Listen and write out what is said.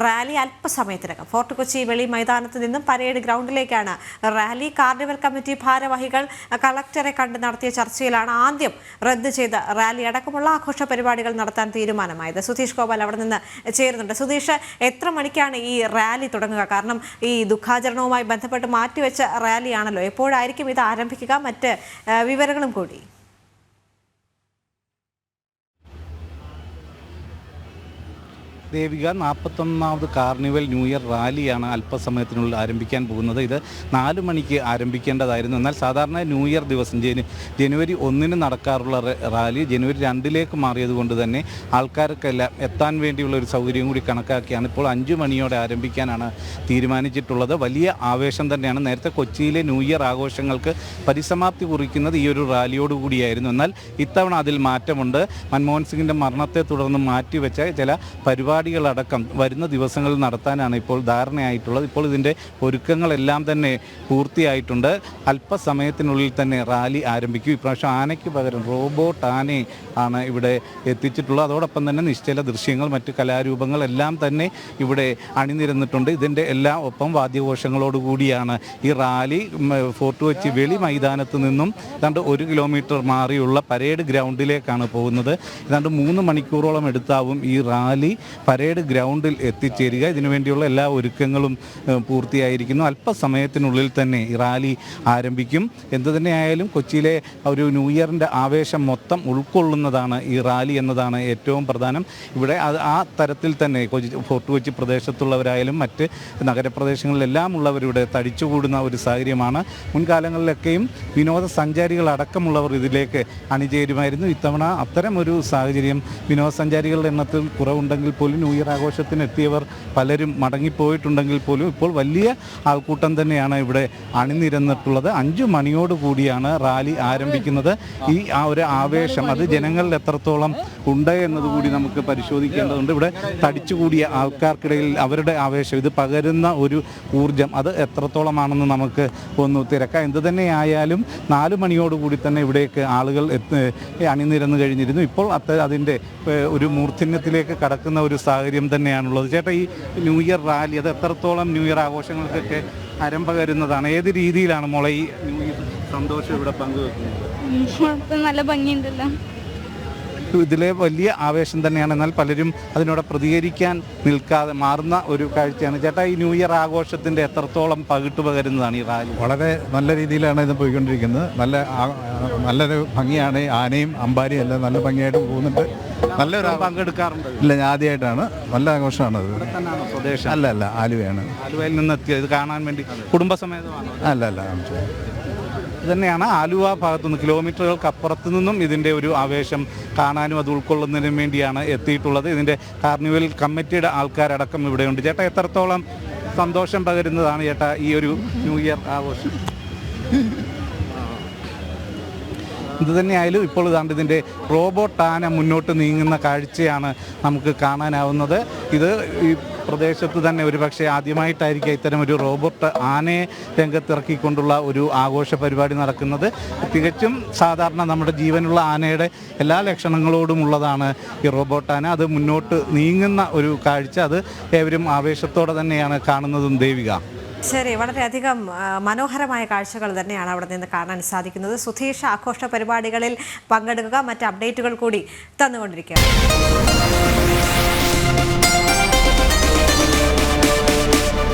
Rally അല്പസമയത്തിനകം fort Kochi വെളി മൈതാനത്ത് നിന്നും പരേഡ് ഗ്രൗണ്ടിലേക്കാണ് റാലി. കാർണിവൽ കമ്മിറ്റി ഭാരവാഹികൾ കളക്ടറെ കണ്ട് നടത്തിയ ചർച്ചയിലാണ് ആദ്യം റദ്ദ് ചെയ്ത റാലി അടക്കമുള്ള ആഘോഷ പരിപാടികൾ നടത്താൻ തീരുമാനമായത്. സുധീഷ് ഗോപാൽ അവിടെ നിന്ന് ചേരുന്നുണ്ട്. സുധീഷ്, എത്ര മണിക്കാണ് ഈ റാലി തുടങ്ങുക? കാരണം ഈ ദുഃഖാചരണവുമായി ബന്ധപ്പെട്ട് മാറ്റിവെച്ച റാലിയാണല്ലോ. എപ്പോഴായിരിക്കും ഇത് ആരംഭിക്കുക? മറ്റ് വിവരങ്ങളും കൂടി. ദേവിക, 41ാമത് കാർണിവൽ ന്യൂ ഇയർ റാലിയാണ് അല്പസമയത്തിനുള്ളിൽ ആരംഭിക്കാൻ പോകുന്നത്. ഇത് 4 മണിക്ക് ആരംഭിക്കേണ്ടതായിരുന്നു. എന്നാൽ സാധാരണ ന്യൂ ഇയർ ദിവസം ജനുവരി 1 നടക്കാറുള്ള റാലി ജനുവരി 2 മാറിയതുകൊണ്ട് തന്നെ ആൾക്കാർക്കെല്ലാം എത്താൻ വേണ്ടിയുള്ള ഒരു സൗകര്യം കൂടി കണക്കാക്കിയാണ് ഇപ്പോൾ 5 മണിയോടെ ആരംഭിക്കാനാണ് തീരുമാനിച്ചിട്ടുള്ളത്. വലിയ ആവേശം തന്നെയാണ്. നേരത്തെ കൊച്ചിയിലെ ന്യൂ ഇയർ ആഘോഷങ്ങൾക്ക് പരിസമാപ്തി കുറിക്കുന്നത് ഈ ഒരു റാലിയോടുകൂടിയായിരുന്നു. എന്നാൽ ഇത്തവണ അതിൽ മാറ്റമുണ്ട്. മൻമോഹൻ സിംഗിൻ്റെ മരണത്തെ തുടർന്ന് മാറ്റിവെച്ച ചില പരിപാടികളടക്കം വരുന്ന ദിവസങ്ങളിൽ നടത്താനാണ് ഇപ്പോൾ ധാരണയായിട്ടുള്ളത്. ഇപ്പോൾ ഇതിൻ്റെ ഒരുക്കങ്ങളെല്ലാം തന്നെ പൂർത്തിയായിട്ടുണ്ട്. അല്പസമയത്തിനുള്ളിൽ തന്നെ റാലി ആരംഭിക്കും. ഇപ്രാവശ്യം ആനയ്ക്ക് പകരം റോബോട്ട് ആനയെ ആണ് ഇവിടെ എത്തിച്ചിട്ടുള്ളത്. അതോടൊപ്പം തന്നെ നിശ്ചല ദൃശ്യങ്ങൾ, മറ്റ് കലാരൂപങ്ങളെല്ലാം തന്നെ ഇവിടെ അണിനിരന്നിട്ടുണ്ട്. ഇതിൻ്റെ എല്ലാം ഒപ്പം വാദ്യഘോഷങ്ങളോടുകൂടിയാണ് ഈ റാലി ഫോർട്ട് കൊച്ചി വെളി മൈതാനത്ത് നിന്നും ഏതാണ്ട് 1 കിലോമീറ്റർ മാറിയുള്ള പരേഡ് ഗ്രൗണ്ടിലേക്കാണ് പോകുന്നത്. ഏതാണ്ട് 3 മണിക്കൂറോളം എടുത്താവും ഈ റാലി പരേഡ് ഗ്രൗണ്ടിൽ എത്തിച്ചേരുക. ഇതിനുവേണ്ടിയുള്ള എല്ലാ ഒരുക്കങ്ങളും പൂർത്തിയായിരിക്കുന്നു. അല്പസമയത്തിനുള്ളിൽ തന്നെ ഈ റാലി ആരംഭിക്കും. എന്തു തന്നെയായാലും കൊച്ചിയിലെ ഒരു ന്യൂ ഇയറിൻ്റെ ആവേശം മൊത്തം ഉൾക്കൊള്ളുന്നതാണ് ഈ റാലി എന്നതാണ് ഏറ്റവും പ്രധാനം. ഇവിടെ ആ തരത്തിൽ തന്നെ ഫോർട്ട് കൊച്ചി പ്രദേശത്തുള്ളവരായാലും മറ്റ് നഗരപ്രദേശങ്ങളിലെല്ലാം ഉള്ളവരിവിടെ തടിച്ചുകൂടുന്ന ഒരു സാഹചര്യമാണ്. മുൻകാലങ്ങളിലൊക്കെയും വിനോദസഞ്ചാരികളടക്കമുള്ളവർ ഇതിലേക്ക് അണിചേരുമായിരുന്നു. ഇത്തവണ അത്തരം ഒരു സാഹചര്യം വിനോദസഞ്ചാരികളുടെ എണ്ണത്തിൽ കുറവുണ്ടെങ്കിൽ പോലും ന്യൂ ഇയർ ആഘോഷത്തിന് എത്തിയവർ പലരും മടങ്ങിപ്പോയിട്ടുണ്ടെങ്കിൽ പോലും ഇപ്പോൾ വലിയ ആൾക്കൂട്ടം തന്നെയാണ് ഇവിടെ അണിനിരന്നിട്ടുള്ളത്. 5 മണിയോടുകൂടിയാണ് റാലി ആരംഭിക്കുന്നത്. ആ ഒരു ആവേശം അത് ജനങ്ങളിൽ എത്രത്തോളം ഉണ്ട് എന്നതുകൂടി നമുക്ക് പരിശോധിക്കേണ്ടതുണ്ട്. ഇവിടെ തടിച്ചുകൂടിയ ആൾക്കാർക്കിടയിൽ അവരുടെ ആവേശം, ഇത് പകരുന്ന ഒരു ഊർജം അത് എത്രത്തോളമാണെന്ന് നമുക്ക് ഒന്ന് തിരക്കാം. എന്തു തന്നെയായാലും 4 മണിയോടുകൂടി തന്നെ ഇവിടേക്ക് ആളുകൾ അണിനിരന്നു കഴിഞ്ഞിരുന്നു. ഇപ്പോൾ അതിൻ്റെ ഒരു മൂർധന്യത്തിലേക്ക് കടക്കുന്ന ഒരു സാഹചര്യം തന്നെയാണുള്ളത്. ചേട്ടാ, ഈ ന്യൂ ഇയർ റാലി അത് എത്രത്തോളം ന്യൂ ഇയർ ആഘോഷങ്ങൾക്കൊക്കെ അരമ്പകരുന്നതാണ്? ഏത് രീതിയിലാണ് മോളെ ഈ ന്യൂ ഇയർ സന്തോഷം ഇവിടെ പങ്കുവെക്കുന്നത്? നല്ല ഭംഗിയുണ്ടല്ലോ. ഇതിലെ വലിയ ആവേശം തന്നെയാണ്. എന്നാൽ പലരും അതിനോട് പ്രതികരിക്കാൻ നിൽക്കാതെ മാറുന്ന ഒരു കാഴ്ചയാണ്. ചേട്ടാ, ഈ ന്യൂ ഇയർ ആഘോഷത്തിൻ്റെ എത്രത്തോളം പകിട്ട് പകരുന്നതാണ് ഈ റാലി? വളരെ നല്ല രീതിയിലാണ് ഇത് പോയിക്കൊണ്ടിരിക്കുന്നത്. നല്ലൊരു ഭംഗിയാണ്. ആനയും അമ്പാരിയും എല്ലാം നല്ല ഭംഗിയായിട്ട് പോകുന്നുണ്ട്. നല്ലൊരു പങ്കെടുക്കാറുണ്ട്? ഇല്ല, ഞാൻ ആദ്യമായിട്ടാണ്. നല്ല ആഘോഷമാണ്. സ്വദേശം അല്ല, ആലുവയാണ്. ആലുവയിൽ നിന്നെത്തിയത് ഇത് കാണാൻ വേണ്ടി കുടുംബസമേതമാണ്? അല്ല. തന്നെയാണ് ആലുവ ഭാഗത്തുനിന്ന് കിലോമീറ്ററുകൾക്ക് അപ്പുറത്തു നിന്നും ഇതിൻ്റെ ഒരു ആവേശം കാണാനും അത് ഉൾക്കൊള്ളുന്നതിനും വേണ്ടിയാണ് എത്തിയിട്ടുള്ളത്. ഇതിൻ്റെ കാർണിവൽ കമ്മിറ്റിയുടെ ആൾക്കാരടക്കം ഇവിടെയുണ്ട്. ചേട്ടാ, എത്രത്തോളം സന്തോഷം പകരുന്നതാണ് ചേട്ടാ ഈ ഒരു ന്യൂ ഇയർ ആഘോഷം? ഇതുതന്നെയായാലും ഇപ്പോൾ ഇതാണ്ട് ഇതിൻ്റെ റോബോട്ട് ആന മുന്നോട്ട് നീങ്ങുന്ന കാഴ്ചയാണ് നമുക്ക് കാണാനാവുന്നത്. ഇത് ഈ പ്രദേശത്ത് തന്നെ ഒരുപക്ഷെ ആദ്യമായിട്ടായിരിക്കും ഇത്തരം ഒരു റോബോട്ട് ആനയെ രംഗത്തിറക്കിക്കൊണ്ടുള്ള ഒരു ആഘോഷ പരിപാടി നടക്കുന്നത്. തികച്ചും സാധാരണ നമ്മുടെ ജീവനുള്ള ആനയുടെ എല്ലാ ലക്ഷണങ്ങളോടുമുള്ളതാണ് ഈ റോബോട്ട് ആന. അത് മുന്നോട്ട് നീങ്ങുന്ന ഒരു കാഴ്ച അത് ഏവരും ആവേശത്തോടെ തന്നെയാണ് കാണുന്നതും. ദേവിക, ശരി, വളരെയധികം മനോഹരമായ കാഴ്ചകൾ തന്നെയാണ് അവിടെ നിന്ന് കാണാൻ സാധിക്കുന്നത്. സുധീഷ്, ആഘോഷ പരിപാടികളിൽ പങ്കെടുക്കുക, മറ്റ് അപ്ഡേറ്റുകൾ കൂടി തന്നുകൊണ്ടിരിക്കുകയാണ്.